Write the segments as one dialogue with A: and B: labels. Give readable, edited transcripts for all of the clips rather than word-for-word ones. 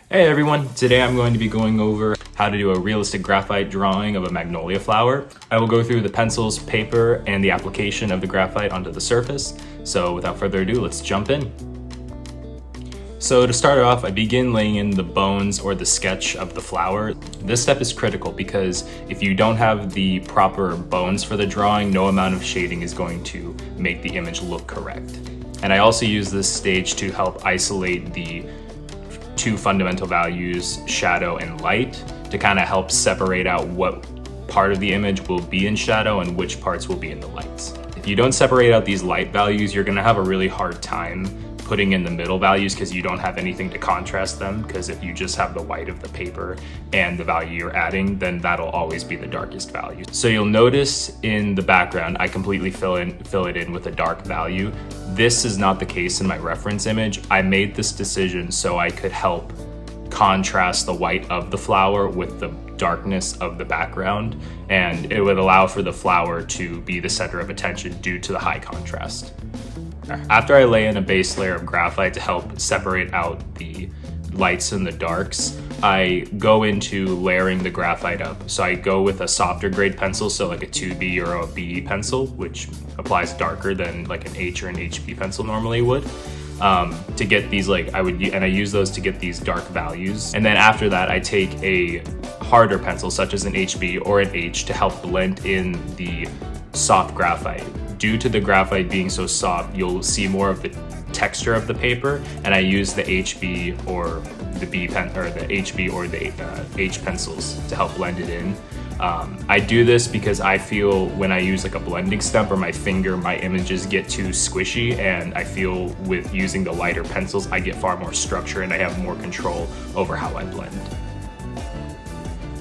A: Hey everyone, today I'm going to be going over how to do a realistic graphite drawing of a magnolia flower. I will go through the pencils, paper, and the application of the graphite onto the surface. So without further ado, let's jump in. So to start off, I begin laying in the bones or the sketch of the flower. This step is critical because if you don't have the proper bones for the drawing, no amount of shading is going to make the image look correct. And I also use this stage to help isolate the two fundamental values, shadow and light, to kind of help separate out what part of the image will be in shadow and which parts will be in the lights. If you don't separate out these light values, you're going to have a really hard time putting in the middle values because you don't have anything to contrast them, because if you just have the white of the paper and the value you're adding, then that'll always be the darkest value. So you'll notice in the background, I completely fill it in with a dark value. This is not the case in my reference image. I made this decision so I could help contrast the white of the flower with the darkness of the background, and it would allow for the flower to be the center of attention due to the high contrast. After I lay in a base layer of graphite to help separate out the lights and the darks, I go into layering the graphite up. So I go with a softer grade pencil, so like a 2B or a B pencil, which applies darker than like an H or an HB pencil normally would. To get these, I use those to get these dark values. And then after that, I take a harder pencil, such as an HB or an H, to help blend in the soft graphite. Due to the graphite being so soft, you'll see more of the texture of the paper, and I use the HB or the B pen, or the HB or the H pencils to help blend it in. I do this because I feel when I use like a blending stump or my finger, my images get too squishy, and I feel with using the lighter pencils, I get far more structure and I have more control over how I blend.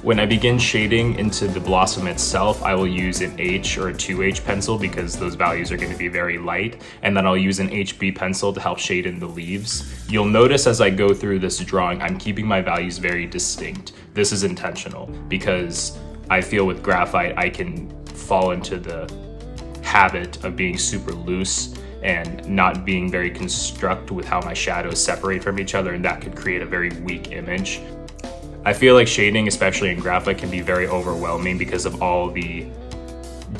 A: When I begin shading into the blossom itself, I will use an H or a 2H pencil because those values are going to be very light, and then I'll use an HB pencil to help shade in the leaves. You'll notice as I go through this drawing, I'm keeping my values very distinct. This is intentional because I feel with graphite, I can fall into the habit of being super loose and not being very construct with how my shadows separate from each other, and that could create a very weak image. I feel like shading, especially in graphite, can be very overwhelming because of all the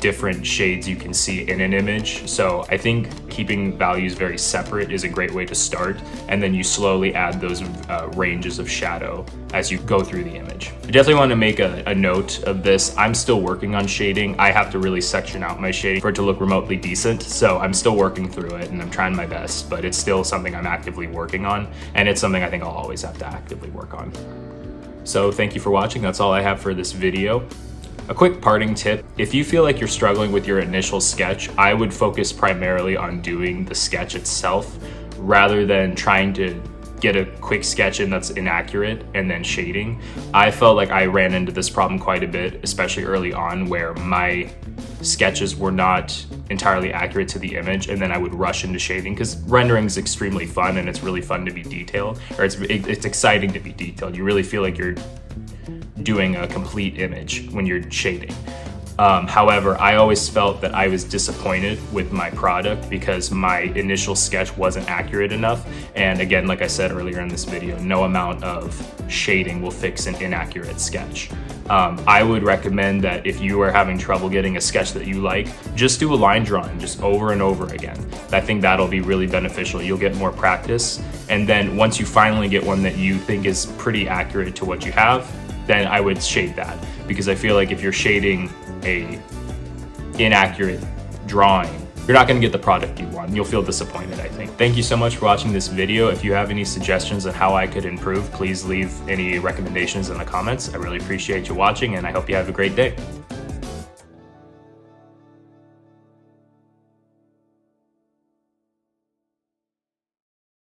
A: different shades you can see in an image. So I think keeping values very separate is a great way to start, and then you slowly add those ranges of shadow as you go through the image. I definitely want to make a note of this. I'm still working on shading. I have to really section out my shading for it to look remotely decent. So I'm still working through it and I'm trying my best, but it's still something I'm actively working on, and it's something I think I'll always have to actively work on. So thank you for watching. That's all I have for this video. A quick parting tip: if you feel like you're struggling with your initial sketch, I would focus primarily on doing the sketch itself rather than trying to get a quick sketch in that's inaccurate and then shading. I felt like I ran into this problem quite a bit, especially early on, where my sketches were not entirely accurate to the image, and then I would rush into shading because rendering is extremely fun and it's really fun to be detailed, or it's exciting to be detailed. You really feel like you're doing a complete image when you're shading. However, I always felt that I was disappointed with my product because my initial sketch wasn't accurate enough. And again, like I said earlier in this video, no amount of shading will fix an inaccurate sketch. I would recommend that if you are having trouble getting a sketch that you like, just do a line drawing just over and over again. I think that'll be really beneficial. You'll get more practice. And then once you finally get one that you think is pretty accurate to what you have, then I would shade that, because I feel like if you're shading a inaccurate drawing, you're not going to get the product you want. You'll feel disappointed, I think. Thank you so much for watching this video. If you have any suggestions on how I could improve, please leave any recommendations in the comments. I really appreciate you watching, and I hope you have a great day.